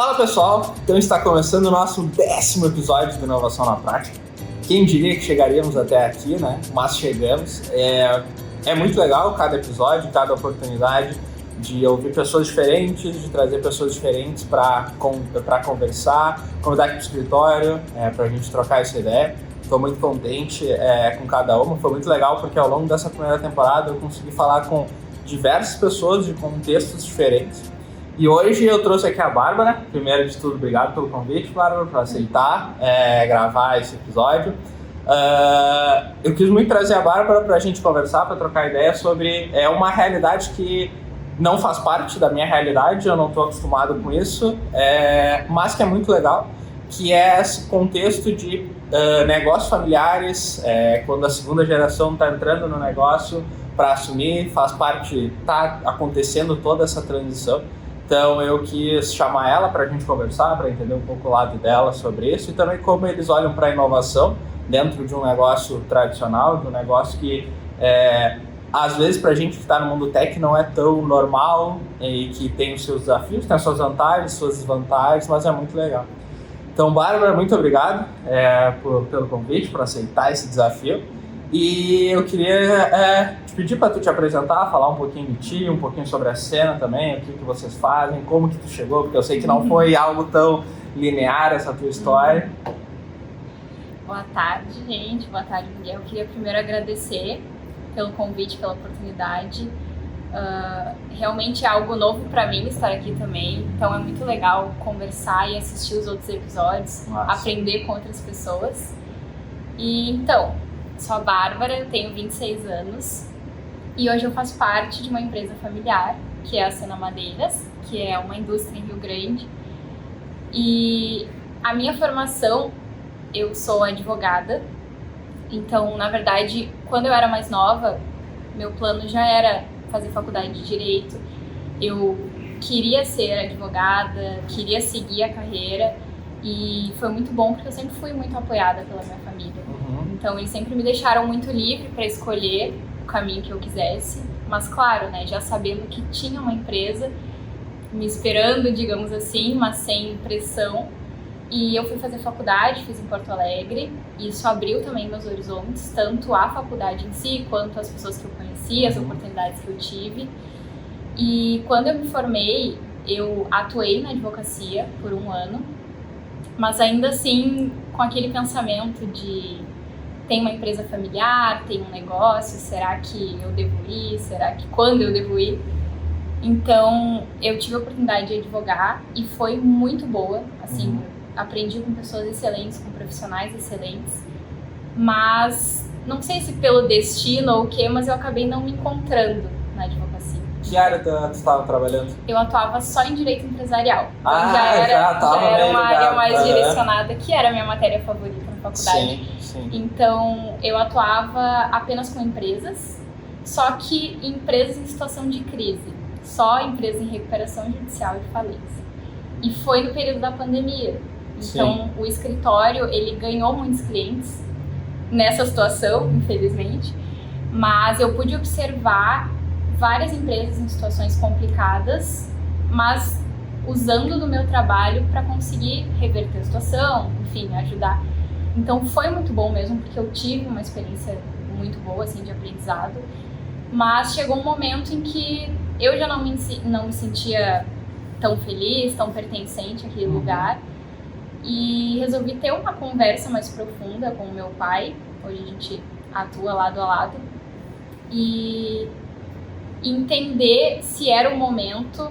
Fala pessoal, então está começando o nosso 10º episódio do Inovação na Prática. Quem diria que chegaríamos até aqui, né? Mas chegamos. É muito legal cada episódio, cada oportunidade de ouvir pessoas diferentes, de trazer pessoas diferentes para conversar, convidar aqui para o escritório, para a gente trocar essa ideia. Estou muito contente com cada uma, foi muito legal porque ao longo dessa primeira temporada eu consegui falar com diversas pessoas de contextos diferentes. E hoje eu trouxe aqui a Bárbara. Primeiro de tudo, obrigado pelo convite, Bárbara, por aceitar gravar esse episódio. Eu quis muito trazer a Bárbara para a gente conversar, para trocar ideia sobre uma realidade que não faz parte da minha realidade, eu não estou acostumado com isso, mas que é muito legal, que é esse contexto de negócios familiares, quando a segunda geração está entrando no negócio para assumir, faz parte, está acontecendo toda essa transição. Então eu quis chamar ela para a gente conversar, para entender um pouco o lado dela sobre isso e também como eles olham para a inovação dentro de um negócio tradicional, de um negócio que às vezes para a gente que está no mundo tech não é tão normal e que tem os seus desafios, tem as suas vantagens, suas desvantagens, mas é muito legal. Então, Bárbara, muito obrigado pelo convite, por aceitar esse desafio. E eu queria te pedir para tu te apresentar, falar um pouquinho de ti, um pouquinho sobre a cena também, o que vocês fazem, como que tu chegou, porque eu sei que não foi algo tão linear essa tua história. Boa tarde, gente. Boa tarde, Miguel. Eu queria primeiro agradecer pelo convite, pela oportunidade. Realmente é algo novo para mim estar aqui também, então é muito legal conversar e assistir os outros episódios, aprender com outras pessoas. E então, sou a Bárbara, eu tenho 26 anos e hoje eu faço parte de uma empresa familiar, que é a Sena Madeiras, que é uma indústria em Rio Grande. E a minha formação, eu sou advogada, então, na verdade, quando eu era mais nova, meu plano já era fazer faculdade de Direito. Eu queria ser advogada, queria seguir a carreira e foi muito bom porque eu sempre fui muito apoiada pela minha família. Então, eles sempre me deixaram muito livre para escolher o caminho que eu quisesse, mas claro, né, já sabendo que tinha uma empresa me esperando, digamos assim, mas sem pressão. E eu fui fazer faculdade, fiz em Porto Alegre, e isso abriu também meus horizontes, tanto a faculdade em si, quanto as pessoas que eu conheci, as oportunidades que eu tive. E quando eu me formei, eu atuei na advocacia por 1 ano, mas ainda assim com aquele pensamento de tem uma empresa familiar, tem um negócio, será que eu devo ir? Será que quando eu devo ir? Então eu tive a oportunidade de advogar e foi muito boa, assim, aprendi com pessoas excelentes, com profissionais excelentes, mas não sei se pelo destino ou o quê, mas eu acabei não me encontrando na advocacia. Que área tu estava trabalhando? Eu atuava só em direito empresarial, então já era uma área mais direcionada, que era a minha matéria favorita na faculdade. Sim. Então eu atuava apenas com empresas, só que empresas em situação de crise, só empresas em recuperação judicial e falência. E foi no período da pandemia. Então, o escritório, ele ganhou muitos clientes nessa situação, infelizmente, mas eu pude observar várias empresas em situações complicadas, mas usando do meu trabalho para conseguir reverter a situação, enfim, ajudar. Então, foi muito bom mesmo, porque eu tive uma experiência muito boa, assim, de aprendizado, mas chegou um momento em que eu já não me sentia tão feliz, tão pertencente àquele lugar, e resolvi ter uma conversa mais profunda com o meu pai. Hoje a gente atua lado a lado e entender se era o momento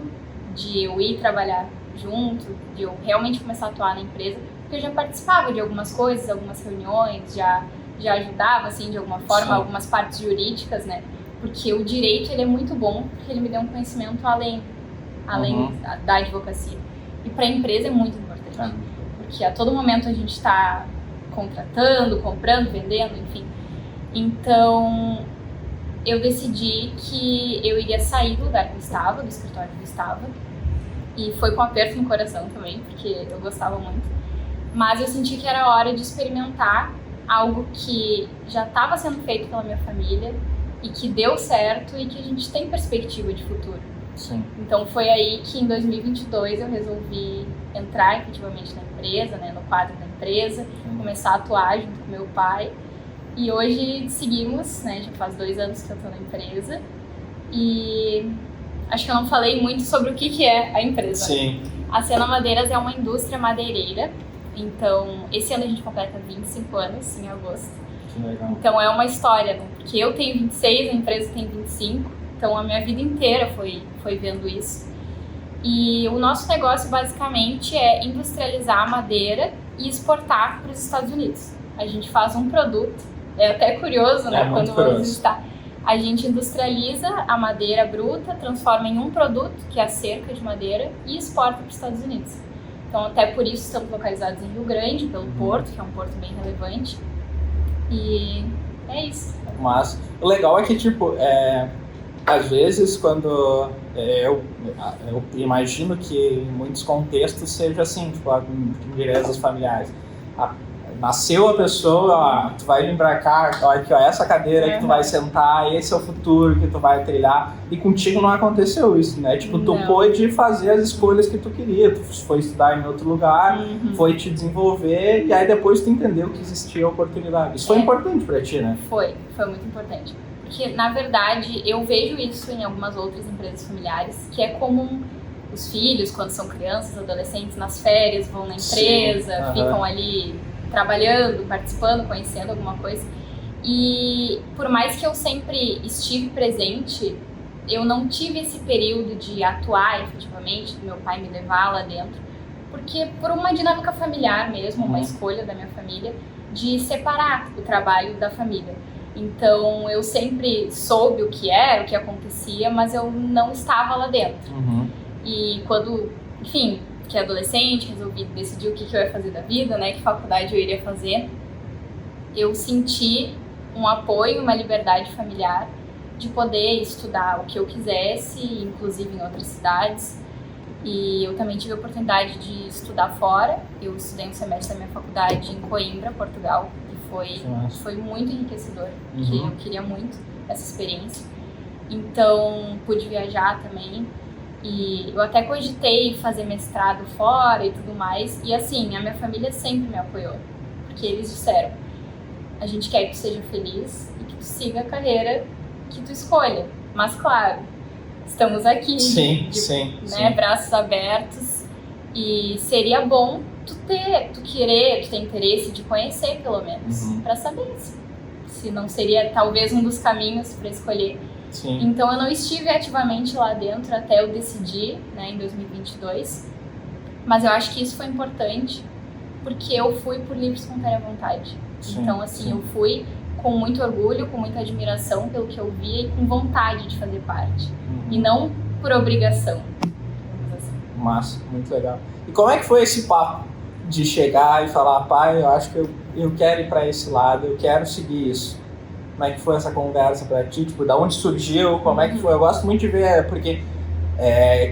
de eu ir trabalhar junto, de eu realmente começar a atuar na empresa, porque eu já participava de algumas coisas, algumas reuniões, já ajudava assim de alguma forma, algumas partes jurídicas, né? Porque o direito, ele é muito bom, porque ele me deu um conhecimento além da advocacia. E para a empresa é muito importante. Porque a todo momento a gente está contratando, comprando, vendendo, enfim. Então, eu decidi que eu iria sair do lugar que eu estava, do escritório que eu estava. E foi com aperto no coração também, porque eu gostava muito. Mas eu senti que era hora de experimentar algo que já estava sendo feito pela minha família e que deu certo e que a gente tem perspectiva de futuro. Sim. Então foi aí que em 2022 eu resolvi entrar efetivamente na empresa, né, no quadro da empresa, começar a atuar junto com meu pai. E hoje seguimos, né, já faz 2 anos que eu estou na empresa. E acho que eu não falei muito sobre o que é a empresa. Sim. A Sena Madeiras é uma indústria madeireira. Então, esse ano a gente completa 25 anos, em agosto. Que legal. Então é uma história, né? Porque eu tenho 26, a empresa tem 25. Então a minha vida inteira foi vendo isso. E o nosso negócio basicamente é industrializar a madeira e exportar para os Estados Unidos. A gente faz um produto, é até curioso, né? Quando vamos visitar. A gente industrializa a madeira bruta, transforma em um produto, que é a cerca de madeira, e exporta para os Estados Unidos. Então, até por isso estamos localizados em Rio Grande, pelo Porto, que é um porto bem relevante. E é isso. Mas o legal é que, tipo, às vezes quando eu imagino que em muitos contextos seja assim, tipo, empresas familiares. Nasceu a pessoa, ó, tu vai vir pra cá, ó, aqui, ó, essa cadeira que tu vai sentar, esse é o futuro que tu vai trilhar. E contigo não aconteceu isso, né? Tipo, tu pôde fazer as escolhas que tu queria, tu foi estudar em outro lugar, foi te desenvolver, e aí depois tu entendeu que existia oportunidade. Isso foi importante pra ti, né? Foi muito importante. Porque, na verdade, eu vejo isso em algumas outras empresas familiares, que é comum os filhos, quando são crianças, adolescentes, nas férias, vão na empresa, ficam ali trabalhando, participando, conhecendo alguma coisa. E por mais que eu sempre estive presente, eu não tive esse período de atuar efetivamente, do meu pai me levar lá dentro, porque por uma dinâmica familiar mesmo, uma escolha da minha família, de separar o trabalho da família. Então eu sempre soube o que era, o que acontecia, mas eu não estava lá dentro. E quando, enfim, que é adolescente, resolvi decidir o que eu ia fazer da vida, né, que faculdade eu iria fazer, eu senti um apoio, uma liberdade familiar de poder estudar o que eu quisesse, inclusive em outras cidades. E eu também tive a oportunidade de estudar fora. Eu estudei um semestre da minha faculdade em Coimbra, Portugal, e foi muito enriquecedor, porque eu queria muito essa experiência. Então, pude viajar também. E eu até cogitei fazer mestrado fora e tudo mais. E assim, a minha família sempre me apoiou. Porque eles disseram, a gente quer que tu seja feliz e que tu siga a carreira que tu escolha. Mas claro, estamos aqui, braços abertos. E seria bom tu ter interesse de conhecer pelo menos. Pra saber se não seria talvez um dos caminhos pra escolher. Então eu não estive ativamente lá dentro até eu decidir, né, em 2022, mas eu acho que isso foi importante porque eu fui por livre e espontânea vontade. Então assim, eu fui com muito orgulho, com muita admiração pelo que eu via e com vontade de fazer parte, e não por obrigação. Massa, muito legal. E como é que foi esse papo de chegar e falar, pai, eu acho que eu quero ir para esse lado, eu quero seguir isso? Como é que foi essa conversa pra ti? Tipo, da onde surgiu? Como é que foi? Eu gosto muito de ver, porque,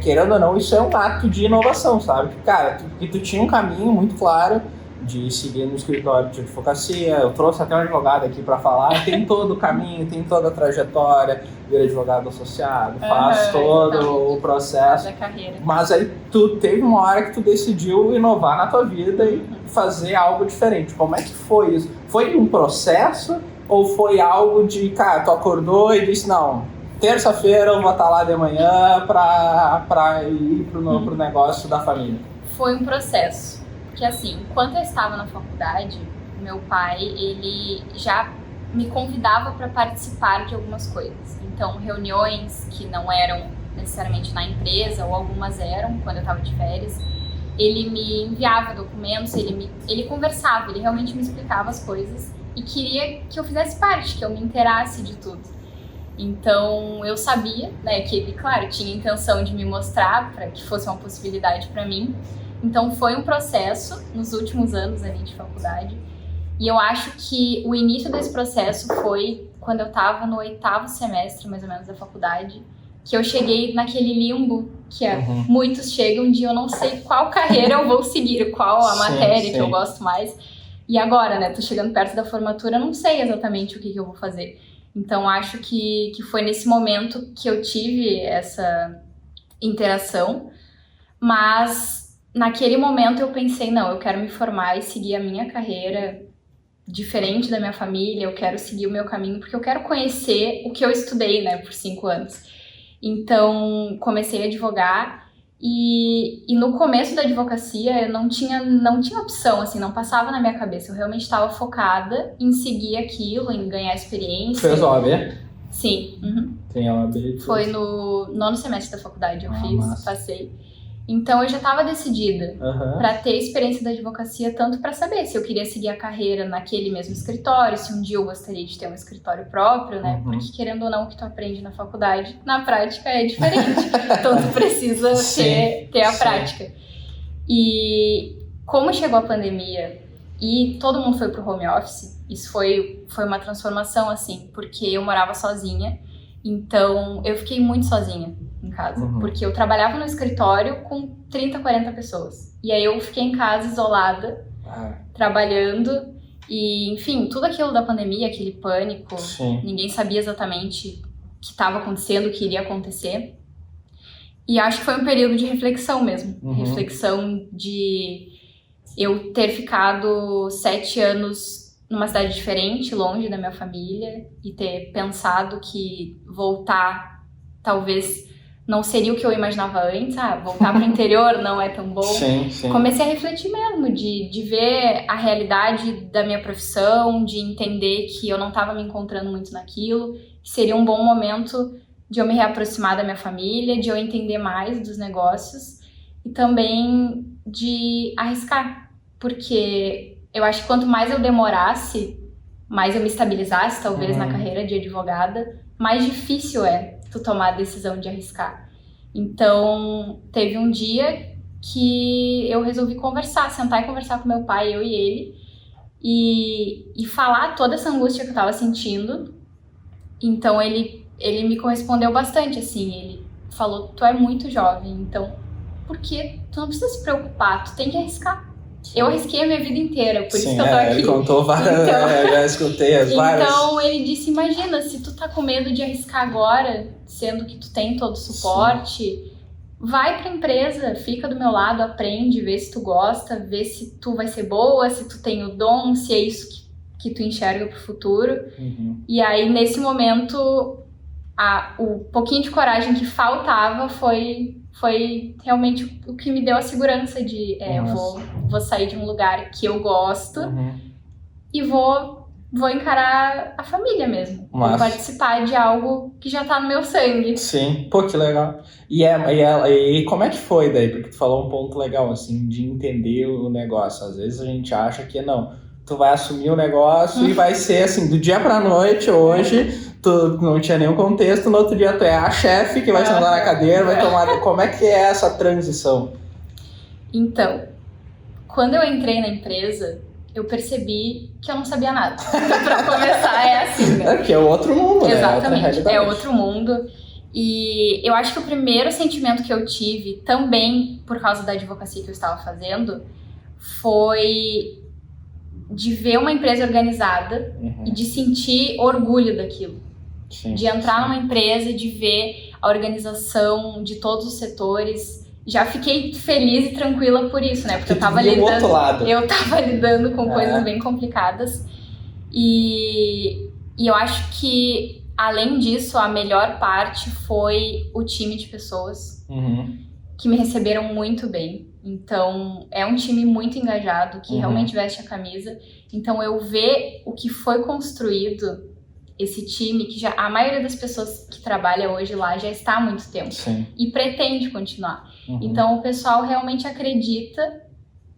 querendo ou não, isso é um ato de inovação, sabe? Cara, tu tinha um caminho muito claro de seguir no escritório de advocacia. Eu trouxe até um advogado aqui pra falar. Tem todo o caminho, tem toda a trajetória, vira advogado associado, faz todo o processo. Da carreira. Mas aí tu teve uma hora que tu decidiu inovar na tua vida e fazer algo diferente. Como é que foi isso? Foi um processo? Ou foi algo de, cara, tu acordou e disse, não, terça-feira eu vou estar lá de manhã pra ir pro negócio da família? Foi um processo. Porque assim, enquanto eu estava na faculdade, meu pai, ele já me convidava para participar de algumas coisas. Então, reuniões que não eram necessariamente na empresa, ou algumas eram, quando eu estava de férias, ele me enviava documentos, ele conversava, ele realmente me explicava as coisas. E queria que eu fizesse parte, que eu me inteirasse de tudo. Então eu sabia, né, que ele, claro, tinha a intenção de me mostrar para que fosse uma possibilidade para mim. Então foi um processo nos últimos anos ali de faculdade. E eu acho que o início desse processo foi quando eu estava no 8º semestre, mais ou menos, da faculdade, que eu cheguei naquele limbo que muitos chegam de eu não sei qual carreira eu vou seguir, qual a matéria que eu gosto mais. E agora, né, tô chegando perto da formatura, eu não sei exatamente o que eu vou fazer. Então, acho que foi nesse momento que eu tive essa interação, mas naquele momento eu pensei, não, eu quero me formar e seguir a minha carreira diferente da minha família, eu quero seguir o meu caminho, porque eu quero conhecer o que eu estudei, né, por 5 anos. Então, comecei a advogar e no começo da advocacia eu não tinha opção, assim, não passava na minha cabeça. Eu realmente estava focada em seguir aquilo, em ganhar experiência. Fez OAB? Sim. Uhum. Tem OAB? Foi no 9º semestre da faculdade, eu fiz, massa. passei. Então eu já estava decidida para ter experiência da advocacia, tanto para saber se eu queria seguir a carreira naquele mesmo escritório, se um dia eu gostaria de ter um escritório próprio, né? Porque querendo ou não, o que tu aprende na faculdade, na prática é diferente. Então tu precisa ter a prática. E como chegou a pandemia e todo mundo foi pro home office, isso foi uma transformação, assim, porque eu morava sozinha, então eu fiquei muito sozinha em casa, porque eu trabalhava no escritório com 30, 40 pessoas. E aí eu fiquei em casa isolada, trabalhando, e enfim, tudo aquilo da pandemia, aquele pânico, ninguém sabia exatamente o que estava acontecendo, o que iria acontecer. E acho que foi um período de reflexão mesmo, reflexão de eu ter ficado 7 anos numa cidade diferente, longe da minha família, e ter pensado que voltar talvez não seria o que eu imaginava antes, voltar para o interior não é tão bom. Sim. Comecei a refletir mesmo, de ver a realidade da minha profissão, de entender que eu não estava me encontrando muito naquilo, que seria um bom momento de eu me reaproximar da minha família, de eu entender mais dos negócios e também de arriscar, porque eu acho que quanto mais eu demorasse, mais eu me estabilizasse talvez na carreira de advogada, mais difícil é tu tomar a decisão de arriscar. Então, teve um dia que eu resolvi sentar e conversar com meu pai, eu e ele, e falar toda essa angústia que eu tava sentindo. Então, ele me correspondeu bastante, assim, ele falou, tu é muito jovem, então, por que tu não precisa se preocupar, tu tem que arriscar. Eu arrisquei a minha vida inteira, por isso que eu tô aqui. Ele contou várias, já escutei as várias. Então ele disse, imagina, se tu tá com medo de arriscar agora, sendo que tu tem todo o suporte, vai pra empresa, fica do meu lado, aprende, vê se tu gosta, vê se tu vai ser boa, se tu tem o dom, se é isso que tu enxerga pro futuro. E aí, nesse momento, o pouquinho de coragem que faltava foi realmente o que me deu a segurança de eu vou sair de um lugar que eu gosto e vou encarar a família mesmo. Vou participar de algo que já tá no meu sangue. Sim, pô, que legal. E como é que foi daí? Porque tu falou um ponto legal, assim, de entender o negócio. Às vezes a gente acha que não, tu vai assumir o negócio e vai ser assim, do dia pra noite, hoje... Tu não tinha nenhum contexto, no outro dia tu é a chefe que vai sentar na cadeira, vai tomar... Como é que é essa transição? Então, quando eu entrei na empresa, eu percebi que eu não sabia nada. Então, pra começar, é assim, né? Que é outro mundo, né? Exatamente, é outro mundo. E eu acho que o primeiro sentimento que eu tive, também por causa da advocacia que eu estava fazendo, foi de ver uma empresa organizada e de sentir orgulho daquilo. De entrar numa empresa, de ver a organização de todos os setores. Já fiquei feliz e tranquila por isso, né? Porque eu tava lidando com coisas bem complicadas. E eu acho que, além disso, a melhor parte foi o time de pessoas que me receberam muito bem. Então, é um time muito engajado, que realmente veste a camisa. Então, eu ver o que foi construído, esse time, que já a maioria das pessoas que trabalha hoje lá já está há muito tempo. E pretende continuar. Então, o pessoal realmente acredita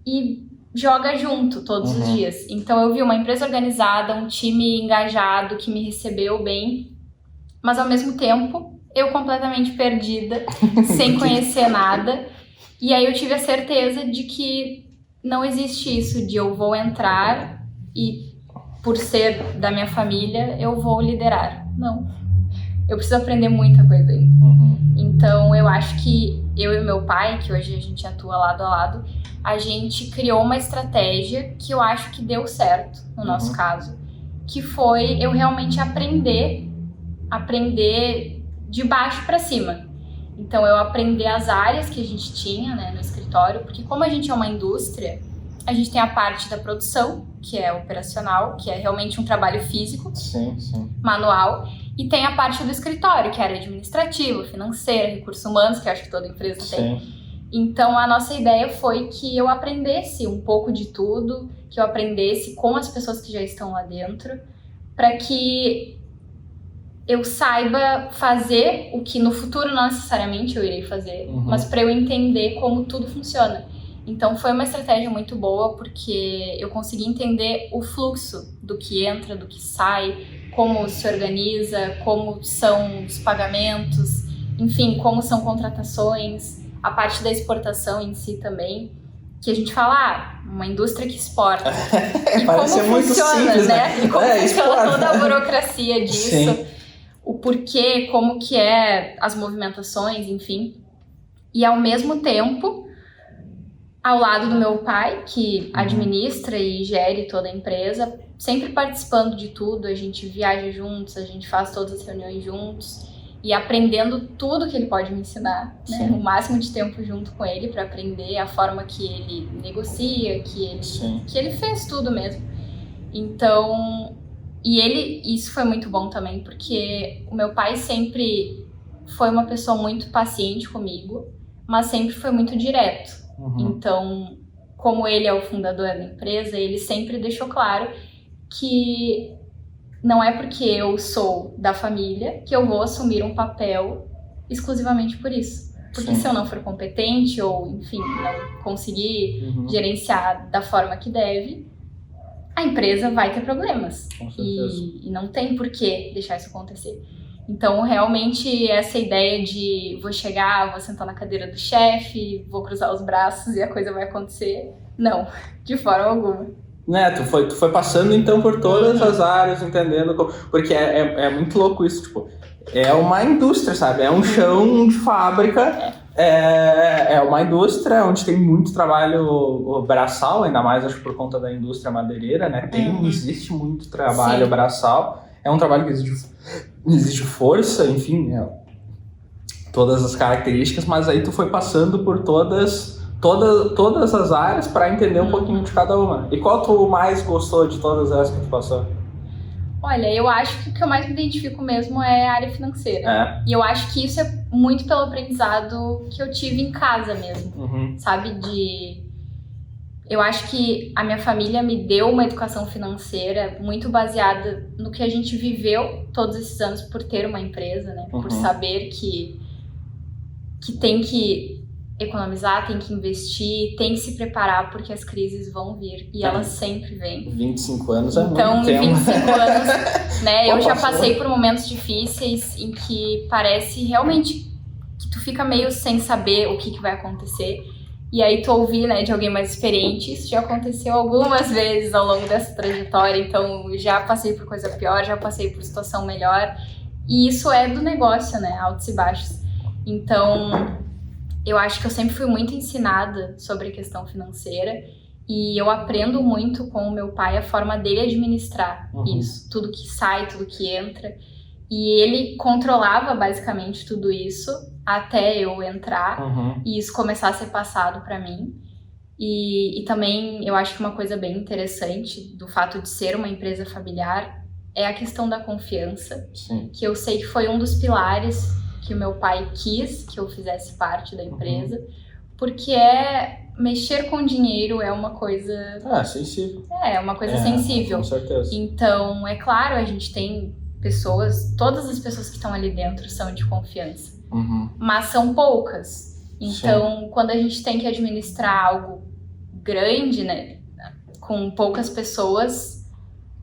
e joga junto todos os dias. Então, eu vi uma empresa organizada, um time engajado, que me recebeu bem, mas ao mesmo tempo, eu completamente perdida, sem conhecer nada. E aí eu tive a certeza de que não existe isso, de eu vou entrar e, por ser da minha família, eu vou liderar. Não. Eu preciso aprender muita coisa ainda. Então, eu acho que eu e meu pai, que hoje a gente atua lado a lado, a gente criou uma estratégia que eu acho que deu certo, no nosso caso, que foi eu realmente aprender de baixo para cima. Então, eu aprendi as áreas que a gente tinha, né, no escritório, porque como a gente é uma indústria, a gente tem a parte da produção, que é operacional, que é realmente um trabalho físico, Sim. manual, e tem a parte do escritório, que é área administrativa, financeira, recursos humanos, que eu acho que toda empresa tem. Sim. Então, a nossa ideia foi que eu aprendesse um pouco de tudo, que eu aprendesse com as pessoas que já estão lá dentro, para que eu saiba fazer o que no futuro não necessariamente eu irei fazer, mas para eu entender como tudo funciona. Então foi uma estratégia muito boa, porque eu consegui entender o fluxo do que entra, do que sai, como se organiza, como são os pagamentos, enfim, como são contratações, a parte da exportação em si também, que a gente fala, uma indústria que exporta. E como Parece muito funciona, simples, né? E como funciona exporta. toda a burocracia disso. Sim. O porquê, como que é as movimentações, enfim. E ao mesmo tempo, ao lado do meu pai, que administra e gere toda a empresa, sempre participando de tudo, a gente viaja juntos, a gente faz todas as reuniões juntos e aprendendo tudo que ele pode me ensinar, né? O máximo de tempo junto com ele para aprender a forma que ele negocia, que ele fez tudo mesmo. Então, isso foi muito bom também, porque o meu pai sempre foi uma pessoa muito paciente comigo, mas sempre foi muito direto. Então, como ele é o fundador da empresa, ele sempre deixou claro que não é porque eu sou da família que eu vou assumir um papel exclusivamente por isso. Porque se eu não for competente ou, enfim, não conseguir gerenciar da forma que deve, a empresa vai ter problemas. E não tem por que deixar isso acontecer. Então, realmente, essa ideia de vou chegar, vou sentar na cadeira do chefe, vou cruzar os braços e a coisa vai acontecer, não, de forma alguma. Né, tu foi passando, então, por todas as áreas, entendendo como... Porque é muito louco isso, tipo, é uma indústria, sabe? É um chão de fábrica, é uma indústria onde tem muito trabalho braçal, ainda mais, acho, por conta da indústria madeireira, né? Existe muito trabalho braçal. É um trabalho que exige força, enfim, todas as características, mas aí tu foi passando por todas as áreas para entender um pouquinho de cada uma. E qual tu mais gostou de todas as que tu passou? Olha, eu acho que o que eu mais me identifico mesmo é a área financeira. E eu acho que isso é muito pelo aprendizado que eu tive em casa mesmo, sabe? Eu acho que a minha família me deu uma educação financeira muito baseada no que a gente viveu todos esses anos por ter uma empresa, né? Por saber que tem que economizar, tem que investir, tem que se preparar porque as crises vão vir e elas sempre vêm. 25 anos é muito tempo. Então, 25 anos, né? Eu já passou. passei por momentos difíceis em que parece realmente que tu fica meio sem saber o que vai acontecer. E aí tu ouvir, né, de alguém mais experiente, isso já aconteceu algumas vezes ao longo dessa trajetória, então já passei por coisa pior, já passei por situação melhor, e isso é do negócio, né, altos e baixos. Então, eu acho que eu sempre fui muito ensinada sobre a questão financeira, e eu aprendo muito com o meu pai a forma dele administrar isso, tudo que sai, tudo que entra, e ele controlava basicamente tudo isso, até eu entrar e isso começar a ser passado para mim. E também eu acho que uma coisa bem interessante do fato de ser uma empresa familiar é a questão da confiança, que eu sei que foi um dos pilares que o meu pai quis que eu fizesse parte da empresa, porque mexer com dinheiro é uma coisa... sensível. É uma coisa sensível. Com certeza. Então, é claro, a gente tem pessoas, todas as pessoas que estão ali dentro são de confiança. Mas são poucas. Então, quando a gente tem que administrar algo grande, né, com poucas pessoas,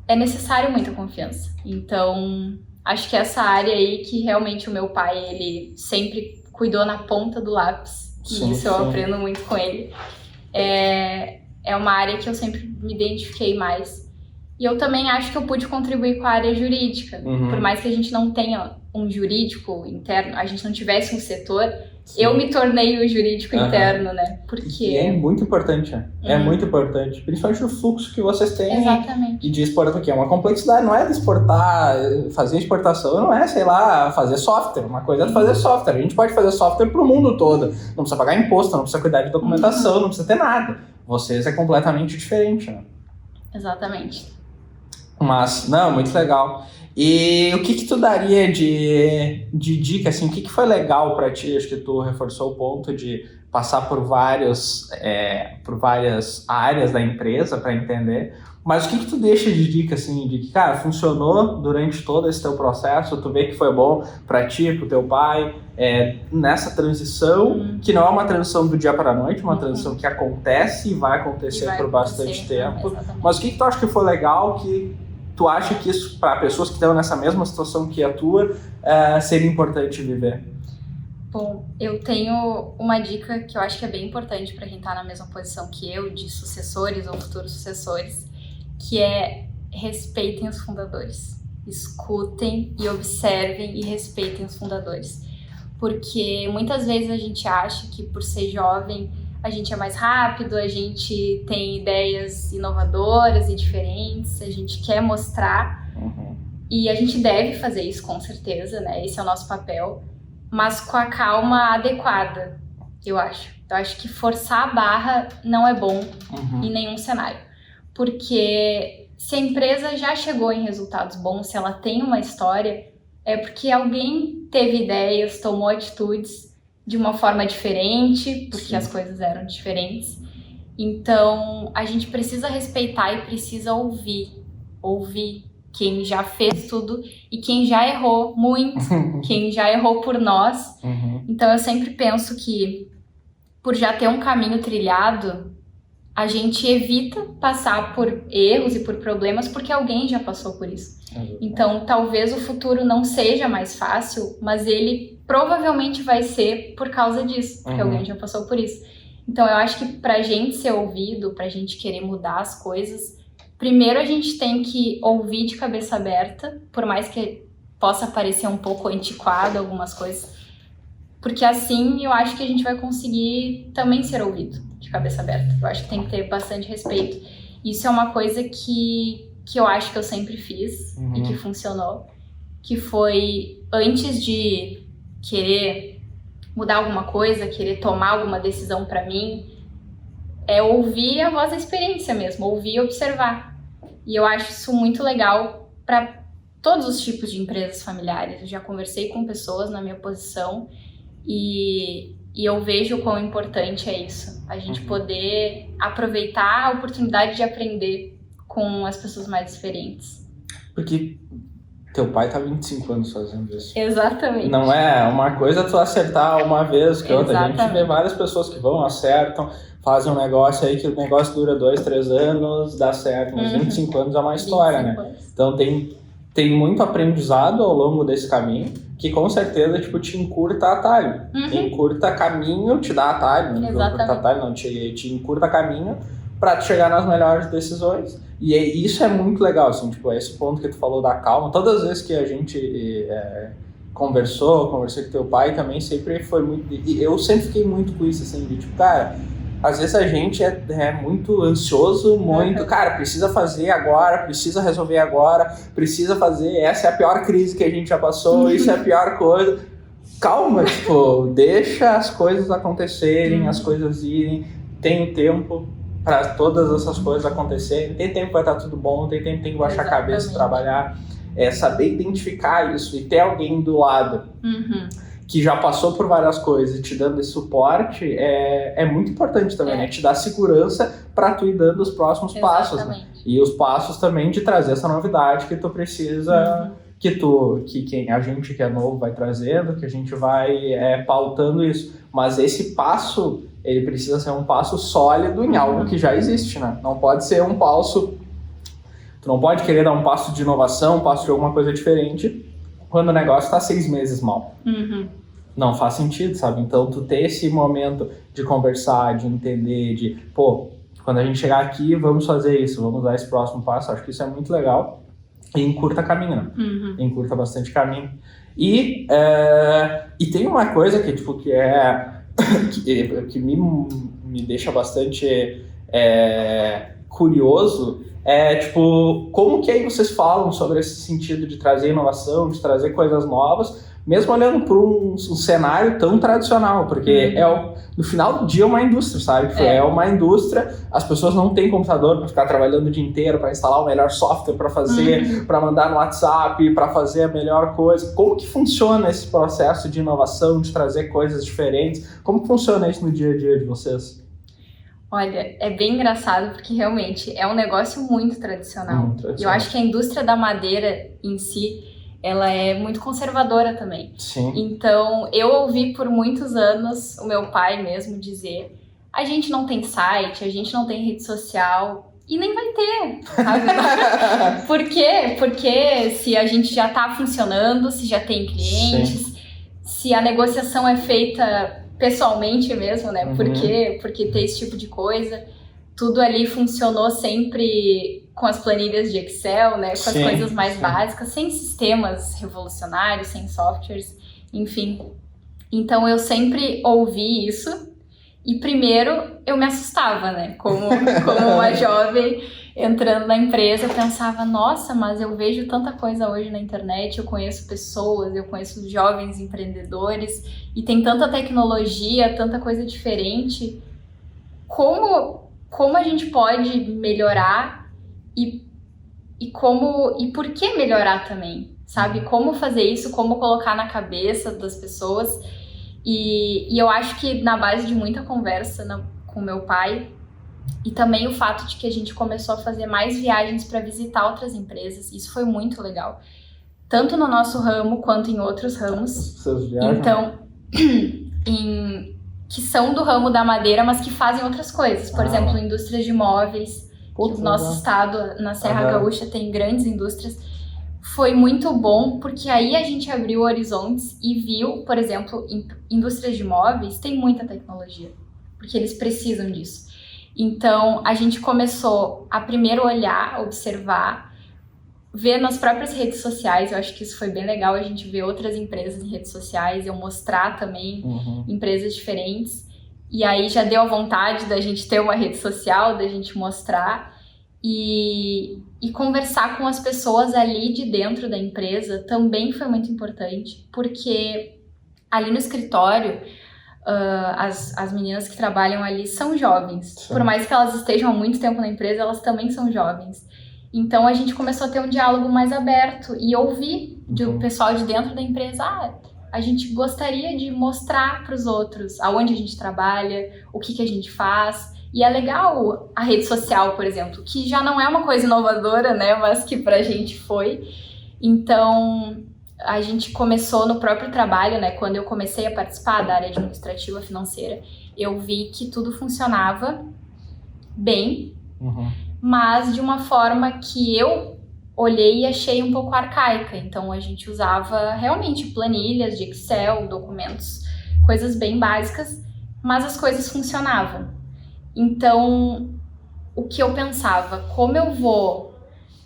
é necessário muita confiança. Então, acho que essa área aí que realmente o meu pai, ele sempre cuidou na ponta do lápis, e isso eu aprendo muito com ele, é uma área que eu sempre me identifiquei mais. E eu também acho que eu pude contribuir com a área jurídica. Por mais que a gente não tenha um jurídico interno, a gente não tivesse um setor, sim, eu me tornei o jurídico interno, né? Porque... E é muito importante, né? É muito importante. Principalmente o fluxo que vocês têm. Exatamente. E de exportação, que é uma complexidade. Não é de exportar, fazer exportação, não é, sei lá, fazer software. Uma coisa é fazer software. A gente pode fazer software pro mundo todo. Não precisa pagar imposto, não precisa cuidar de documentação, não precisa ter nada. Vocês é completamente diferente, né? Exatamente. Mas, não, muito legal. E o que tu daria de dica, assim, o que foi legal pra ti? Acho que tu reforçou o ponto de passar por várias áreas da empresa para entender. Mas o que tu deixa de dica, assim, de que, cara, funcionou durante todo esse teu processo, tu vê que foi bom pra ti, pro teu pai, nessa transição, que não é uma transição do dia para a noite, uma transição que acontece e vai acontecer por bastante tempo. Mas o que tu acha que foi legal, que tu acha que isso, para pessoas que estão nessa mesma situação que a tua, seria importante viver? Bom, eu tenho uma dica que eu acho que é bem importante para quem está na mesma posição que eu, de sucessores ou futuros sucessores, que é respeitem os fundadores. Escutem e observem e respeitem os fundadores. Porque muitas vezes a gente acha que por ser jovem a gente é mais rápido, a gente tem ideias inovadoras e diferentes, a gente quer mostrar, e a gente deve fazer isso com certeza, né? Esse é o nosso papel, mas com a calma adequada, eu acho. Eu acho que forçar a barra não é bom em nenhum cenário, porque se a empresa já chegou em resultados bons, se ela tem uma história, é porque alguém teve ideias, tomou atitudes de uma forma diferente, porque as coisas eram diferentes. Então, a gente precisa respeitar e precisa ouvir quem já fez tudo e quem já errou muito, quem já errou por nós. Então, eu sempre penso que, por já ter um caminho trilhado, a gente evita passar por erros e por problemas porque alguém já passou por isso. Então, talvez o futuro não seja mais fácil, mas ele provavelmente vai ser por causa disso, porque alguém já passou por isso. Então, eu acho que pra gente ser ouvido, pra gente querer mudar as coisas, primeiro a gente tem que ouvir de cabeça aberta, por mais que possa parecer um pouco antiquado algumas coisas, porque assim eu acho que a gente vai conseguir também ser ouvido de cabeça aberta. Eu acho que tem que ter bastante respeito. Isso é uma coisa que eu acho que eu sempre fiz e que funcionou, que foi antes de querer mudar alguma coisa, querer tomar alguma decisão pra mim, é ouvir a voz da experiência mesmo, ouvir e observar. E eu acho isso muito legal para todos os tipos de empresas familiares. Eu já conversei com pessoas na minha posição e eu vejo o quão importante é isso, a gente poder aproveitar a oportunidade de aprender com as pessoas mais experientes. Porque teu pai tá 25 anos fazendo isso. Exatamente. Não é uma coisa tu acertar uma vez que outra. A gente vê várias pessoas que vão, acertam, fazem um negócio aí que o negócio dura 2, 3 anos, dá certo. Mas 25 anos é uma história, né? Anos. Então tem muito aprendizado ao longo desse caminho, que com certeza tipo, te encurta atalho. Te encurta caminho, te dá atalho. Não encurta atalho, não, te encurta caminho para chegar nas melhores decisões. E isso é muito legal, assim, tipo, esse ponto que tu falou da calma. Todas as vezes que a gente conversei com teu pai também, sempre foi muito... E eu sempre fiquei muito com isso, assim, de tipo, cara, às vezes a gente é muito ansioso, muito... Cara, precisa fazer agora, precisa resolver agora, precisa fazer... Essa é a pior crise que a gente já passou, isso é a pior coisa. Calma, tipo, deixa as coisas acontecerem, as coisas irem, tem o tempo para todas essas coisas acontecerem, tem tempo para estar tudo bom, tem tempo tem que baixar a cabeça, trabalhar, saber identificar isso e ter alguém do lado que já passou por várias coisas e te dando esse suporte é muito importante também, né? Te dar segurança para tu ir dando os próximos passos, né? E os passos também de trazer essa novidade que tu precisa, que a gente que é novo vai trazendo, que a gente vai pautando isso, mas esse passo ele precisa ser um passo sólido em algo que já existe, né? Não pode ser um passo... Tu não pode querer dar um passo de inovação, um passo de alguma coisa diferente, quando o negócio está 6 meses mal. Não faz sentido, sabe? Então, tu ter esse momento de conversar, de entender, de... Pô, quando a gente chegar aqui, vamos fazer isso, vamos dar esse próximo passo. Acho que isso é muito legal e encurta caminho, né? Encurta bastante caminho. E tem uma coisa que, tipo, que me deixa bastante curioso, tipo, como que aí vocês falam sobre esse sentido de trazer inovação, de trazer coisas novas, mesmo olhando para um cenário tão tradicional, porque no final do dia é uma indústria, sabe? É uma indústria, as pessoas não têm computador para ficar trabalhando o dia inteiro, para instalar o melhor software, para fazer, para mandar no WhatsApp, para fazer a melhor coisa. Como que funciona esse processo de inovação, de trazer coisas diferentes? Como que funciona isso no dia a dia de vocês? Olha, é bem engraçado porque realmente é um negócio muito tradicional. Eu acho que a indústria da madeira em si, ela é muito conservadora também. Sim. Então, eu ouvi por muitos anos o meu pai mesmo dizer: a gente não tem site, a gente não tem rede social, e nem vai ter, sabe? Por quê? Porque se a gente já está funcionando, se já tem clientes, se a negociação é feita pessoalmente mesmo, né? Porque ter esse tipo de coisa, tudo ali funcionou sempre com as planilhas de Excel, né? Com as coisas mais básicas, sem sistemas revolucionários, sem softwares, enfim. Então eu sempre ouvi isso e primeiro eu me assustava, né? Como uma jovem entrando na empresa, eu pensava, nossa, mas eu vejo tanta coisa hoje na internet, eu conheço pessoas, eu conheço jovens empreendedores e tem tanta tecnologia, tanta coisa diferente. Como a gente pode melhorar e por que melhorar também, sabe? Como fazer isso, como colocar na cabeça das pessoas. E eu acho que na base de muita conversa com meu pai, e também o fato de que a gente começou a fazer mais viagens para visitar outras empresas, isso foi muito legal. Tanto no nosso ramo quanto em outros ramos. Vocês viajam? Então, que são do ramo da madeira, mas que fazem outras coisas. Por exemplo, indústrias de móveis, que o nosso estado, na Serra Gaúcha, tem grandes indústrias. Foi muito bom, porque aí a gente abriu horizontes e viu, por exemplo, indústrias de móveis tem muita tecnologia, porque eles precisam disso. Então, a gente começou a primeiro olhar, observar, ver nas próprias redes sociais. Eu acho que isso foi bem legal, a gente ver outras empresas em redes sociais, eu mostrar também empresas diferentes. E aí já deu a vontade da gente ter uma rede social, da gente mostrar e conversar com as pessoas ali de dentro da empresa também foi muito importante, porque ali no escritório, as meninas que trabalham ali são jovens. Sim. Por mais que elas estejam há muito tempo na empresa, elas também são jovens. Então a gente começou a ter um diálogo mais aberto e ouvir do pessoal de dentro da empresa, a gente gostaria de mostrar para os outros aonde a gente trabalha, o que a gente faz. E é legal a rede social, por exemplo, que já não é uma coisa inovadora, né, mas que pra gente foi. Então, a gente começou no próprio trabalho, né, quando eu comecei a participar da área administrativa financeira, eu vi que tudo funcionava bem, mas de uma forma que eu olhei e achei um pouco arcaica. Então, a gente usava realmente planilhas de Excel, documentos, coisas bem básicas, mas as coisas funcionavam. Então, o que eu pensava, como eu vou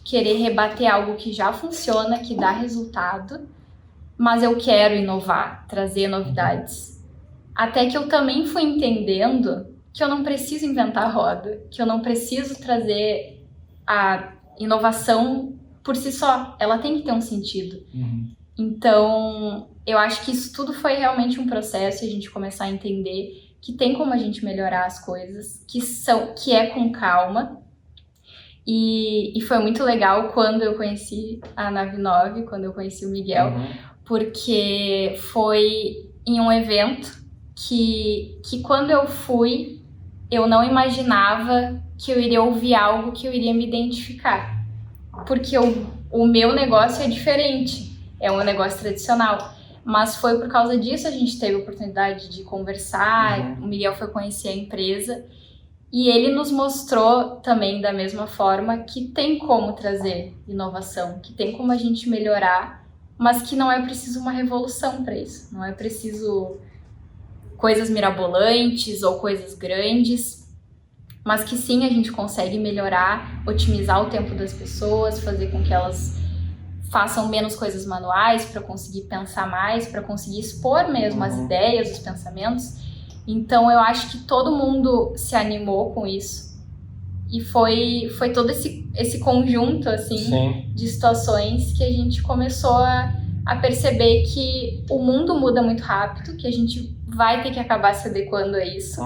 querer rebater algo que já funciona, que dá resultado, mas eu quero inovar, trazer novidades. Até que eu também fui entendendo que eu não preciso inventar a roda, que eu não preciso trazer a inovação por si só, ela tem que ter um sentido. Então, eu acho que isso tudo foi realmente um processo e a gente começar a entender que tem como a gente melhorar as coisas, que é com calma. E foi muito legal quando eu conheci a Nave 9, quando eu conheci o Miguel, porque foi em um evento que quando eu fui, eu não imaginava que eu iria ouvir algo que eu iria me identificar. Porque o meu negócio é diferente, é um negócio tradicional. Mas foi por causa disso a gente teve a oportunidade de conversar, o Miguel foi conhecer a empresa e ele nos mostrou também da mesma forma que tem como trazer inovação, que tem como a gente melhorar, mas que não é preciso uma revolução para isso, não é preciso coisas mirabolantes ou coisas grandes, mas que sim, a gente consegue melhorar, otimizar o tempo das pessoas, fazer com que elas façam menos coisas manuais para conseguir pensar mais, para conseguir expor mesmo as ideias, os pensamentos. Então eu acho que todo mundo se animou com isso. E foi todo esse conjunto assim, Sim. de situações que a gente começou a perceber que o mundo muda muito rápido, que a gente vai ter que acabar se adequando a isso,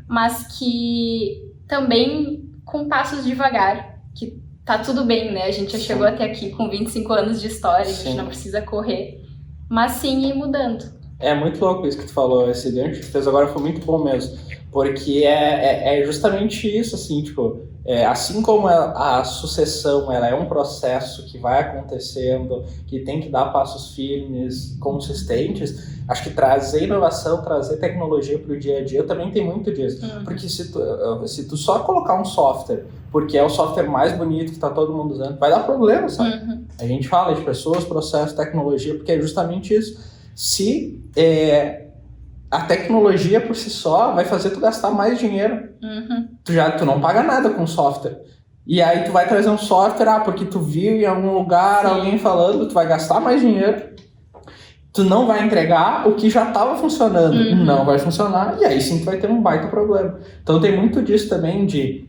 mas que também com passos devagar, que tá tudo bem, né? A gente já chegou até aqui com 25 anos de história, a gente não precisa correr, mas sim ir mudando. É muito louco isso que tu falou, esse gancho que tu fez agora foi muito bom mesmo, porque é justamente isso, assim, tipo, assim como a sucessão ela é um processo que vai acontecendo, que tem que dar passos firmes, consistentes, acho que trazer inovação, trazer tecnologia para o dia a dia também tem muito disso, porque se tu só colocar um software, porque é o software mais bonito que está todo mundo usando, vai dar problema, sabe? A gente fala de pessoas, processos, tecnologia, porque é justamente isso. Se a tecnologia por si só vai fazer tu gastar mais dinheiro, tu não paga nada com software. E aí tu vai trazer um software, porque tu viu em algum lugar alguém falando, tu vai gastar mais dinheiro, tu não vai entregar o que já estava funcionando, não vai funcionar, e aí sim tu vai ter um baita problema. Então tem muito disso também de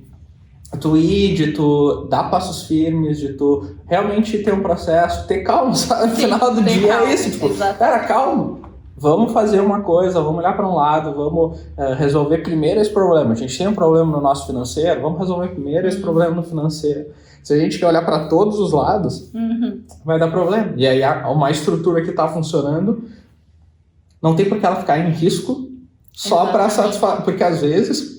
tu dar passos firmes, de tu realmente ter um processo, ter calma, sabe? No final do dia calma, é isso, tipo, cara, calma, vamos fazer uma coisa, vamos olhar para um lado, vamos resolver primeiro esse problema. A gente tem um problema no nosso financeiro, vamos resolver primeiro esse problema no financeiro. Se a gente quer olhar para todos os lados, vai dar problema. E aí uma estrutura que está funcionando, não tem por que ela ficar em risco só para satisfazer, porque às vezes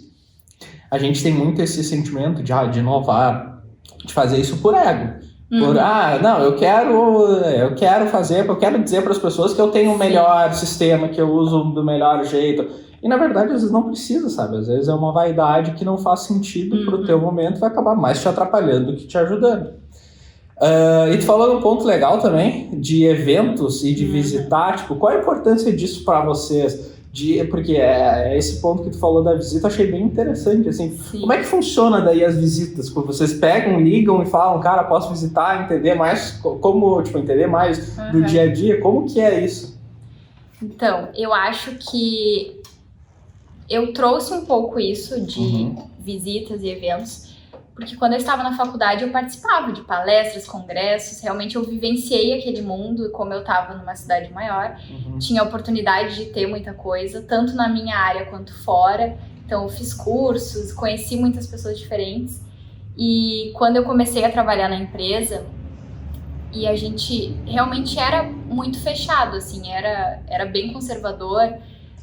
a gente tem muito esse sentimento de inovar, de fazer isso por ego. Não, eu quero fazer, eu quero dizer para as pessoas que eu tenho o melhor sistema, que eu uso do melhor jeito. E na verdade, às vezes não precisa, sabe? Às vezes é uma vaidade que não faz sentido pro teu momento, vai acabar mais te atrapalhando do que te ajudando. E tu falou de um ponto legal também, de eventos e de visitar, tipo, qual a importância disso para vocês? Porque esse ponto que tu falou da visita eu achei bem interessante, assim. Como é que funciona daí as visitas? Vocês pegam, ligam e falam, cara, posso visitar, entender mais como, tipo, entender mais do dia a dia? Como que é isso? Então, eu acho que eu trouxe um pouco isso de visitas e eventos, porque quando eu estava na faculdade eu participava de palestras, congressos, realmente eu vivenciei aquele mundo, e como eu estava numa cidade maior, tinha a oportunidade de ter muita coisa, tanto na minha área quanto fora. Então eu fiz cursos, conheci muitas pessoas diferentes, e quando eu comecei a trabalhar na empresa, e a gente realmente era muito fechado, assim, era bem conservador,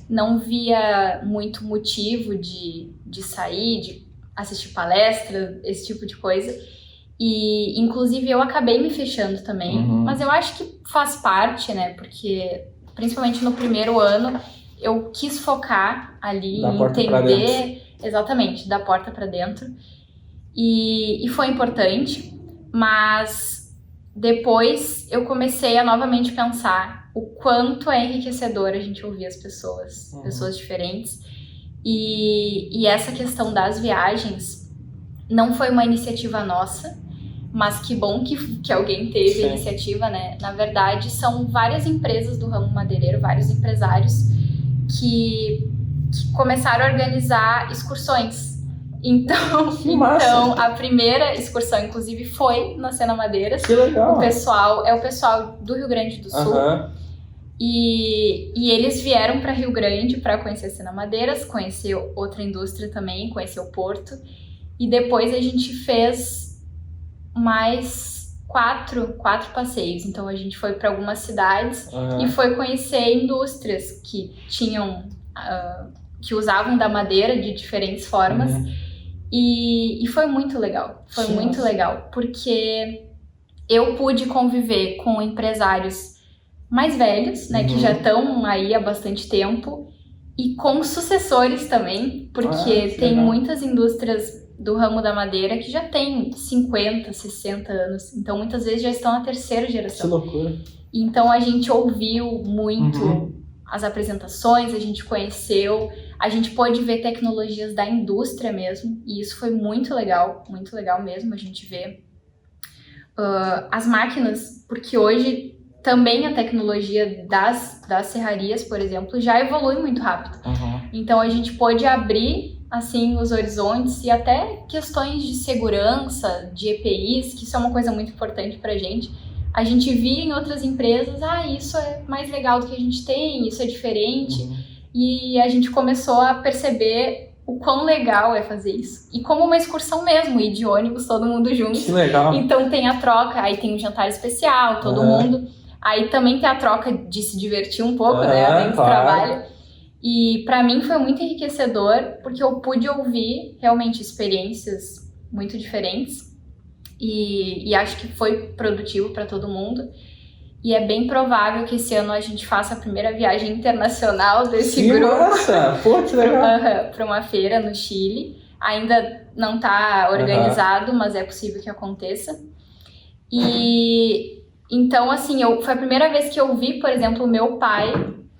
não via muito motivo de sair, de assistir palestra, esse tipo de coisa. E, inclusive, eu acabei me fechando também. Mas eu acho que faz parte, né? Porque, principalmente no primeiro ano, eu quis focar ali em entender... Exatamente, da porta para dentro. E foi importante. Mas depois eu comecei a novamente pensar o quanto é enriquecedor a gente ouvir as pessoas, pessoas diferentes. E essa questão das viagens não foi uma iniciativa nossa, mas que bom que alguém teve a iniciativa, né? Na verdade, são várias empresas do ramo madeireiro, vários empresários que começaram a organizar excursões. Então, a primeira excursão, inclusive, foi na Sena Madeiras. Que legal! O pessoal do Rio Grande do Sul. E eles vieram para Rio Grande para conhecer a Sena Madeiras, conhecer outra indústria também, conhecer o porto. E depois a gente fez mais quatro passeios. Então a gente foi para algumas cidades e foi conhecer indústrias que tinham, que usavam da madeira de diferentes formas. E foi muito legal. Foi muito legal, porque eu pude conviver com empresários mais velhos, né, que já estão aí há bastante tempo, e com sucessores também, porque tem muitas indústrias do ramo da madeira que já tem 50, 60 anos, então muitas vezes já estão na terceira geração. Que loucura! Então a gente ouviu muito as apresentações, a gente conheceu, A gente pôde ver tecnologias da indústria mesmo, e isso foi muito legal mesmo a gente ver as máquinas, porque hoje também a tecnologia das serrarias, por exemplo, já evolui muito rápido. Então a gente pôde abrir assim os horizontes e até questões de segurança, de EPIs, que isso é uma coisa muito importante pra gente. A gente via em outras empresas, isso é mais legal do que a gente tem, isso é diferente. E a gente começou a perceber o quão legal é fazer isso. E como uma excursão mesmo, ir de ônibus, todo mundo junto. Que legal. Então tem a troca, aí tem um jantar especial, todo mundo. Aí também tem a troca de se divertir um pouco, né, além do trabalho. E pra mim foi muito enriquecedor, porque eu pude ouvir realmente experiências muito diferentes. E acho que foi produtivo para todo mundo. E é bem provável que esse ano a gente faça a primeira viagem internacional desse grupo. Nossa! Pô, que legal! Para uma feira no Chile. Ainda não está organizado, mas é possível que aconteça. E então, assim, foi a primeira vez que eu vi, por exemplo, o meu pai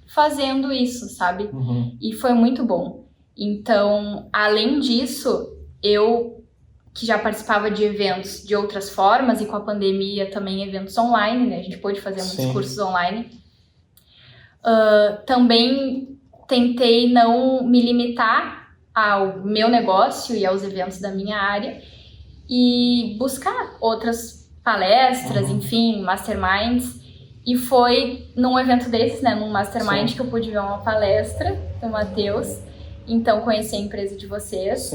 fazendo isso, sabe? E foi muito bom. Então, além disso, eu que já participava de eventos de outras formas, e com a pandemia também eventos online, né? A gente pôde fazer muitos cursos online. Também tentei não me limitar ao meu negócio e aos eventos da minha área e buscar outras palestras, enfim, masterminds. E foi num evento desses, né? Num mastermind que eu pude ver uma palestra do Matheus. Então, conheci a empresa de vocês.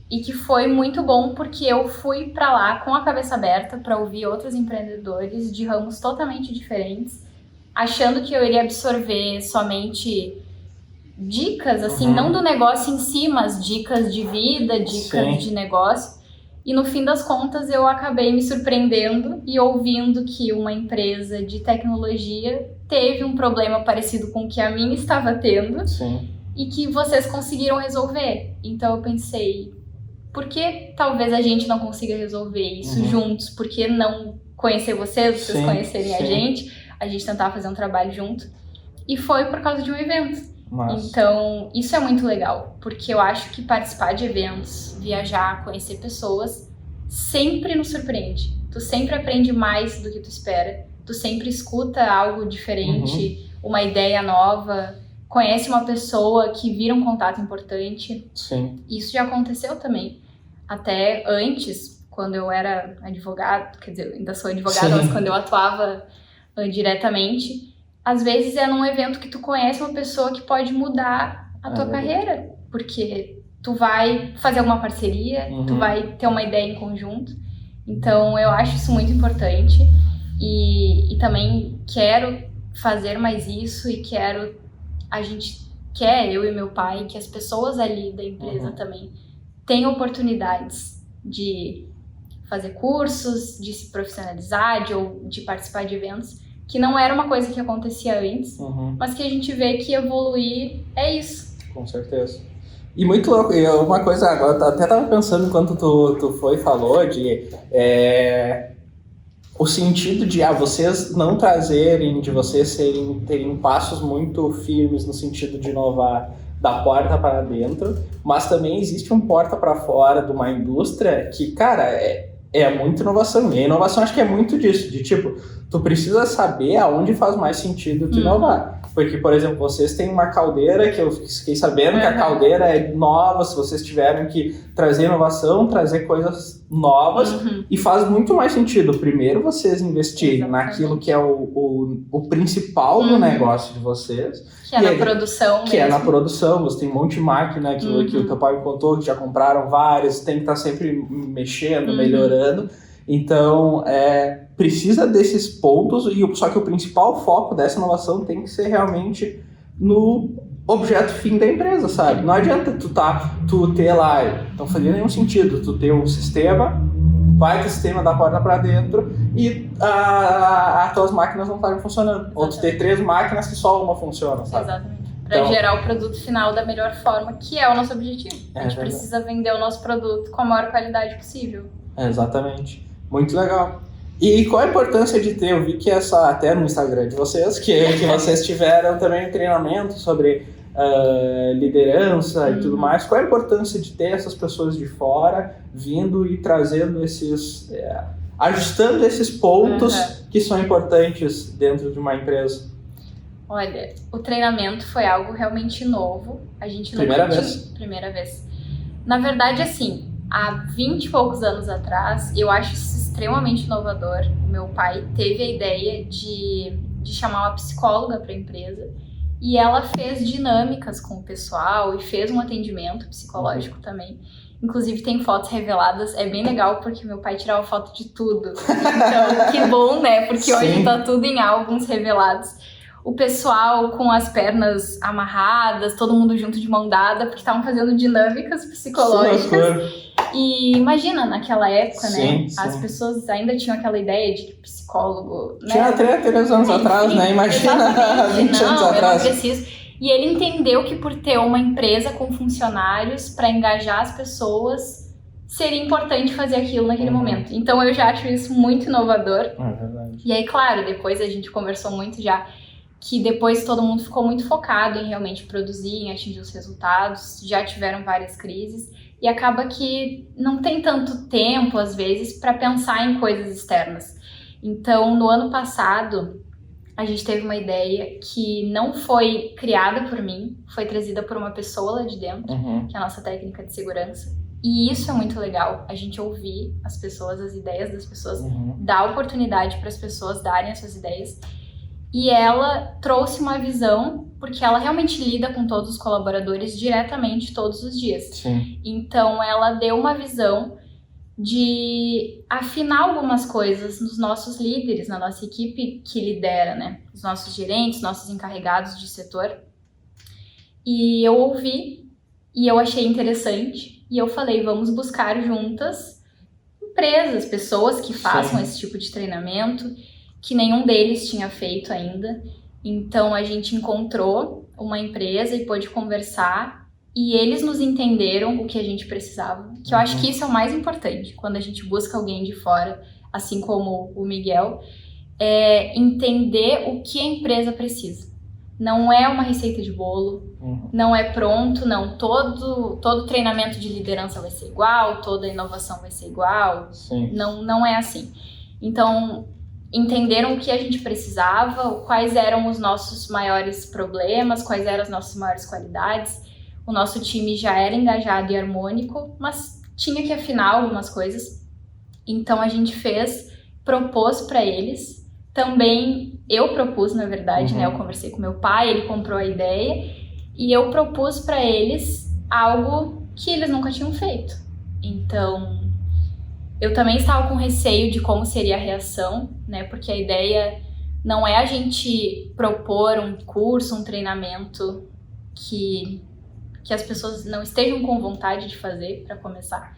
E que foi muito bom, porque eu fui pra lá com a cabeça aberta para ouvir outros empreendedores de ramos totalmente diferentes, achando que eu iria absorver somente dicas, assim, não do negócio em si, mas dicas de vida, dicas de negócio. E no fim das contas eu acabei me surpreendendo e ouvindo que uma empresa de tecnologia teve um problema parecido com o que a minha estava tendo e que vocês conseguiram resolver. Então eu pensei, por que talvez a gente não consiga resolver isso juntos? Por que não conhecer vocês conhecerem a gente tentar fazer um trabalho junto? E foi por causa de um evento. Então, isso é muito legal, porque eu acho que participar de eventos, viajar, conhecer pessoas, sempre nos surpreende. Tu sempre aprende mais do que tu espera, tu sempre escuta algo diferente, uma ideia nova, conhece uma pessoa que vira um contato importante. Isso já aconteceu também. Até antes, quando eu era advogado, quer dizer, ainda sou advogada, mas quando eu atuava diretamente, às vezes é num evento que tu conhece uma pessoa que pode mudar a tua carreira, porque tu vai fazer alguma parceria, tu vai ter uma ideia em conjunto. Então eu acho isso muito importante e também quero fazer mais isso e a gente quer, eu e meu pai, que as pessoas ali da empresa também tenham oportunidades de fazer cursos, de se profissionalizar, de participar de eventos, que não era uma coisa que acontecia antes, mas que a gente vê que evoluir é isso. Com certeza. E muito louco, e uma coisa, agora eu até tava pensando enquanto tu foi e falou de o sentido de vocês não trazerem, de vocês terem passos muito firmes no sentido de inovar da porta para dentro, mas também existe um porta para fora de uma indústria que, cara, é muita inovação. E a inovação acho que é muito disso, de tipo, tu precisa saber aonde faz mais sentido tu inovar. Porque, por exemplo, vocês têm uma caldeira que eu fiquei sabendo que a caldeira é nova, se vocês tiveram que trazer inovação, trazer coisas novas, e faz muito mais sentido, primeiro, vocês investirem naquilo que é o principal do negócio de vocês. Que é na produção mesmo. Que é na produção, você tem um monte de máquina, aquilo que o teu pai me contou, que já compraram várias, tem que estar sempre mexendo, melhorando. Então, precisa desses pontos, só que o principal foco dessa inovação tem que ser realmente no objeto fim da empresa, sabe? Não adianta tu ter lá, não fazia nenhum sentido, tu ter um sistema, vai ter sistema da porta para dentro e as tuas máquinas não estarem funcionando. Exatamente. Ou tu ter 3 máquinas que só uma funciona, sabe? Exatamente. Para gerar o produto final da melhor forma, que é o nosso objetivo. A gente precisa vender o nosso produto com a maior qualidade possível. Exatamente. Muito legal. E qual a importância de ter? Eu vi que até no Instagram de vocês, que vocês tiveram também um treinamento sobre liderança e tudo mais. Qual é a importância de ter essas pessoas de fora vindo e trazendo ajustando esses pontos que são importantes dentro de uma empresa? Olha, o treinamento foi algo realmente novo. A gente Primeira vez. Na verdade, assim, há 20 e poucos anos atrás, eu acho isso extremamente inovador. O meu pai teve a ideia de chamar uma psicóloga para a empresa e ela fez dinâmicas com o pessoal e fez um atendimento psicológico também. Inclusive tem fotos reveladas, é bem legal porque meu pai tirava foto de tudo. Então, que bom, né? Porque hoje tá tudo em álbuns revelados. O pessoal com as pernas amarradas, todo mundo junto de mão dada, porque estavam fazendo dinâmicas psicológicas. E imagina, naquela época, né? As pessoas ainda tinham aquela ideia de que psicólogo... Tinha até 3 anos atrás, né? Imagina 20 anos atrás. Eu não preciso. E ele entendeu que por ter uma empresa com funcionários para engajar as pessoas, seria importante fazer aquilo naquele momento. Então eu já acho isso muito inovador. É verdade. E aí, claro, depois a gente conversou muito já, que depois todo mundo ficou muito focado em realmente produzir, em atingir os resultados, já tiveram várias crises, e acaba que não tem tanto tempo, às vezes, para pensar em coisas externas. Então, no ano passado, a gente teve uma ideia que não foi criada por mim, foi trazida por uma pessoa lá de dentro, que é a nossa técnica de segurança. E isso é muito legal, a gente ouvir as pessoas, as ideias das pessoas, dar oportunidade para as pessoas darem as suas ideias. E ela trouxe uma visão, porque ela realmente lida com todos os colaboradores diretamente todos os dias. Sim. Então ela deu uma visão de afinar algumas coisas nos nossos líderes, na nossa equipe que lidera, né? Os nossos gerentes, nossos encarregados de setor. E eu ouvi, e eu achei interessante, e eu falei, vamos buscar juntas empresas, pessoas que façam esse tipo de treinamento, que nenhum deles tinha feito ainda. Então a gente encontrou uma empresa e pôde conversar, e eles nos entenderam o que a gente precisava, que eu acho que isso é o mais importante, quando a gente busca alguém de fora, assim como o Miguel, é entender o que a empresa precisa. Não é uma receita de bolo, não é pronto, não. Todo treinamento de liderança vai ser igual, toda inovação vai ser igual. Não é assim. Então, entenderam o que a gente precisava, quais eram os nossos maiores problemas, quais eram as nossas maiores qualidades. O nosso time já era engajado e harmônico, mas tinha que afinar algumas coisas. Então a gente propôs para eles. Também eu propus, na verdade, né? Eu conversei com meu pai, ele comprou a ideia e eu propus para eles algo que eles nunca tinham feito. Então eu também estava com receio de como seria a reação, né? Porque a ideia não é a gente propor um curso, um treinamento que as pessoas não estejam com vontade de fazer para começar.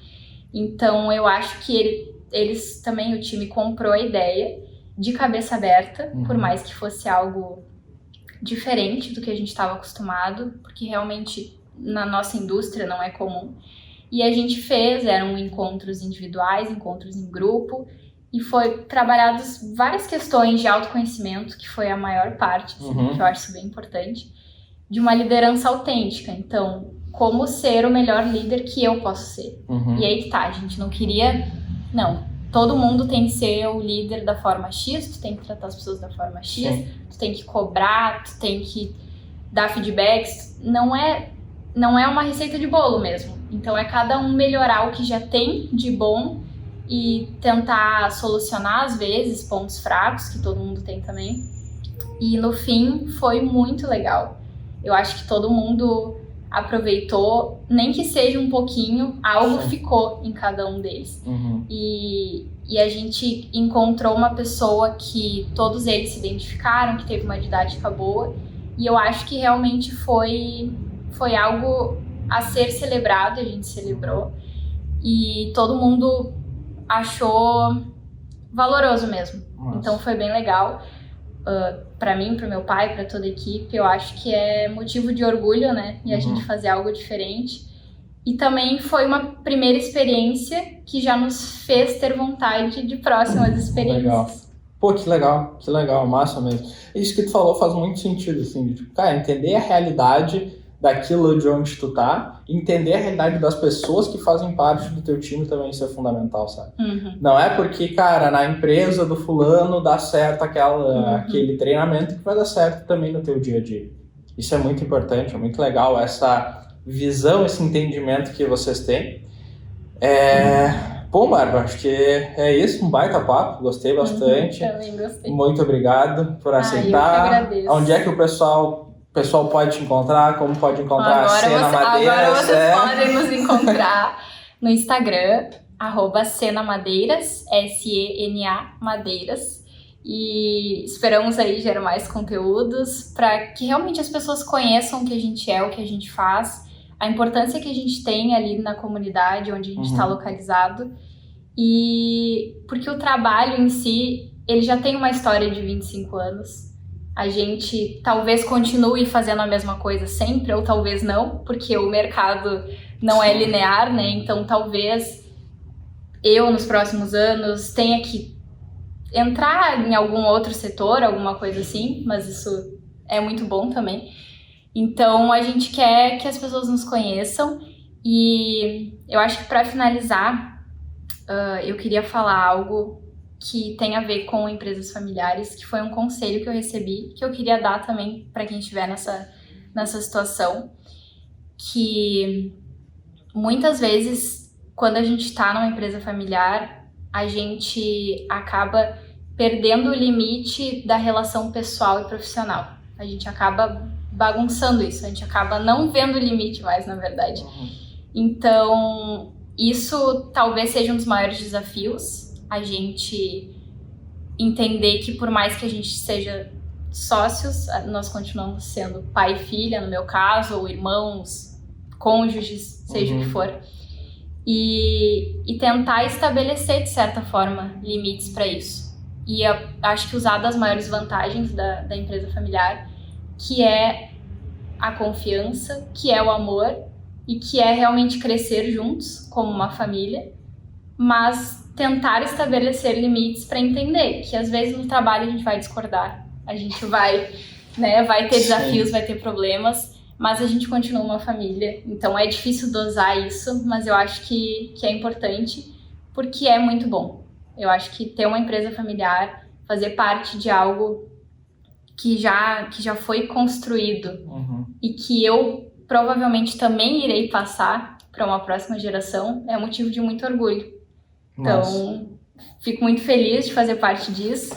Então eu acho que eles também, o time comprou a ideia de cabeça aberta, por mais que fosse algo diferente do que a gente estava acostumado, porque realmente na nossa indústria não é comum. E a gente eram encontros individuais, encontros em grupo, e foi trabalhadas várias questões de autoconhecimento, que foi a maior parte, assim, que eu acho bem importante, de uma liderança autêntica. Então, como ser o melhor líder que eu posso ser. E aí que tá, a gente não queria... Não, todo mundo tem que ser o líder da forma X, tu tem que tratar as pessoas da forma X, tu tem que cobrar, tu tem que dar feedbacks. Não é uma receita de bolo mesmo. Então é cada um melhorar o que já tem de bom e tentar solucionar, às vezes, pontos fracos, que todo mundo tem também. E no fim foi muito legal. Eu acho que todo mundo aproveitou, nem que seja um pouquinho, algo ficou em cada um deles. E a gente encontrou uma pessoa que todos eles se identificaram, que teve uma didática boa, e eu acho que realmente foi algo a ser celebrado, a gente celebrou, e todo mundo achou valoroso mesmo. Então foi bem legal. Para mim, para meu pai, para toda a equipe, eu acho que é motivo de orgulho, né? E a gente fazer algo diferente. E também foi uma primeira experiência que já nos fez ter vontade de próximas experiências. Legal. Pô, que legal, massa mesmo. Isso que tu falou faz muito sentido, assim, de, tipo, cara, entender a realidade daquilo de onde tu tá, entender a realidade das pessoas que fazem parte do teu time também, isso é fundamental, sabe? Não é porque, cara, na empresa do fulano dá certo aquele treinamento que vai dar certo também no teu dia a dia. Isso é muito importante, é muito legal essa visão, esse entendimento que vocês têm. Bom, Bárbara, acho que é isso, um baita papo, gostei bastante. Também gostei. Muito obrigado por aceitar. Eu que agradeço. Onde é que o pessoal pode te encontrar? Como pode encontrar a Sena Madeiras? Agora vocês podem nos encontrar no Instagram, @senamadeiras, SENA Madeiras. E esperamos aí gerar mais conteúdos para que realmente as pessoas conheçam o que a gente é, o que a gente faz, a importância que a gente tem ali na comunidade onde a gente está localizado. E porque o trabalho em si, ele já tem uma história de 25 anos. A gente talvez continue fazendo a mesma coisa sempre, ou talvez não, porque o mercado não é linear, né? Então talvez eu, nos próximos anos, tenha que entrar em algum outro setor, alguma coisa assim, mas isso é muito bom também. Então a gente quer que as pessoas nos conheçam e eu acho que para finalizar, eu queria falar algo que tem a ver com empresas familiares, que foi um conselho que eu recebi, que eu queria dar também para quem estiver nessa situação, que muitas vezes, quando a gente está numa empresa familiar, a gente acaba perdendo o limite da relação pessoal e profissional. A gente acaba bagunçando isso, a gente acaba não vendo o limite mais, na verdade. Então, isso talvez seja um dos maiores desafios, a gente entender que por mais que a gente seja sócios, nós continuamos sendo pai e filha, no meu caso, ou irmãos, cônjuges, seja o que for. E tentar estabelecer, de certa forma, limites para isso. E eu acho que usar das maiores vantagens da empresa familiar, que é a confiança, que é o amor e que é realmente crescer juntos como uma família, mas tentar estabelecer limites para entender que às vezes no trabalho a gente vai discordar, a gente vai ter desafios, vai ter problemas, mas a gente continua uma família, então é difícil dosar isso, mas eu acho que é importante porque é muito bom. Eu acho que ter uma empresa familiar, fazer parte de algo que já foi construído e que eu provavelmente também irei passar para uma próxima geração, é motivo de muito orgulho. Então, fico muito feliz de fazer parte disso.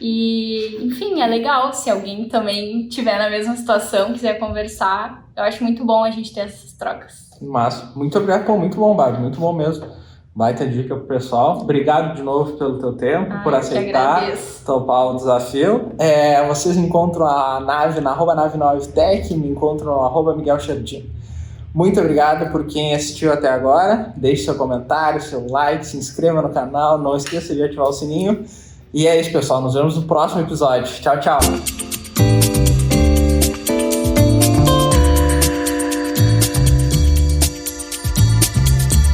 E, enfim, é legal se alguém também estiver na mesma situação, quiser conversar. Eu acho muito bom a gente ter essas trocas. Massa. Muito obrigado. Pô, muito bom, Bárbara. Muito bom mesmo. Baita dica pro pessoal. Obrigado de novo pelo teu tempo, por aceitar topar o desafio. Vocês encontram a Nave na @nave9tech, me encontram no @Miguel Chardin. Muito obrigado por quem assistiu até agora. Deixe seu comentário, seu like, se inscreva no canal, não esqueça de ativar o sininho. E é isso, pessoal. Nos vemos no próximo episódio. Tchau, tchau.